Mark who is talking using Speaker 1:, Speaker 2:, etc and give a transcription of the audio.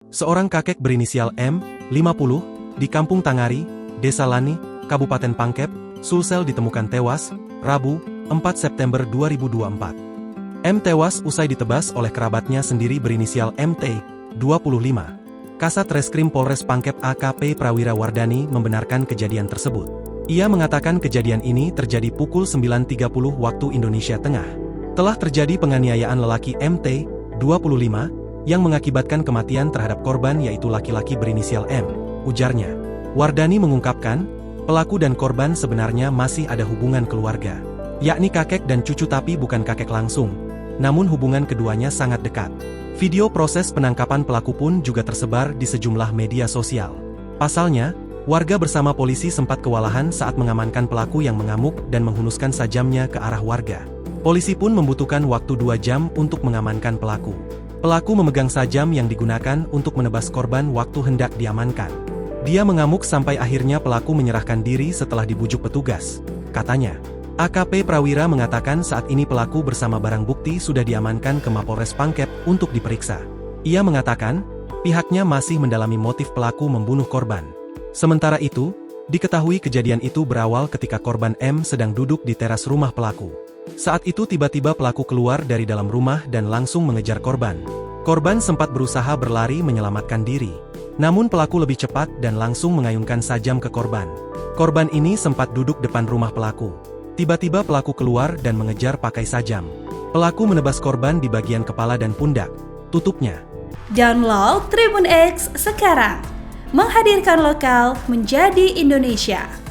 Speaker 1: Seorang kakek berinisial M, 50, di Kampung Tangari, Desa Lani, Kabupaten Pangkep, Sulsel ditemukan tewas, Rabu, 4 September 2024. M tewas usai ditebas oleh kerabatnya sendiri berinisial MT, 25. Kasat Reskrim Polres Pangkep AKP Prawira Wardani membenarkan kejadian tersebut. Ia mengatakan kejadian ini terjadi pukul 9.30 waktu Indonesia Tengah. Telah terjadi penganiayaan lelaki MT, 25, yang mengakibatkan kematian terhadap korban yaitu laki-laki berinisial M, ujarnya. Wardani mengungkapkan, pelaku dan korban sebenarnya masih ada hubungan keluarga, yakni kakek dan cucu tapi bukan kakek langsung, namun hubungan keduanya sangat dekat. Video proses penangkapan pelaku pun juga tersebar di sejumlah media sosial. Pasalnya, warga bersama polisi sempat kewalahan saat mengamankan pelaku yang mengamuk dan menghunuskan sajamnya ke arah warga. Polisi pun membutuhkan waktu 2 jam untuk mengamankan pelaku. Pelaku memegang sajam yang digunakan untuk menebas korban waktu hendak diamankan. Dia mengamuk sampai akhirnya pelaku menyerahkan diri setelah dibujuk petugas, katanya. AKP Prawira mengatakan saat ini pelaku bersama barang bukti sudah diamankan ke Mapolres Pangkep untuk diperiksa. Ia mengatakan, pihaknya masih mendalami motif pelaku membunuh korban. Sementara itu, diketahui kejadian itu berawal ketika korban M sedang duduk di teras rumah pelaku. Saat itu tiba-tiba pelaku keluar dari dalam rumah dan langsung mengejar korban. Korban sempat berusaha berlari menyelamatkan diri. Namun pelaku lebih cepat dan langsung mengayunkan sajam ke korban. Korban ini sempat duduk depan rumah pelaku. Tiba-tiba pelaku keluar dan mengejar pakai sajam. Pelaku menebas korban di bagian kepala dan pundak. Tutupnya.
Speaker 2: Download Tribun X sekarang. Menghadirkan lokal menjadi Indonesia.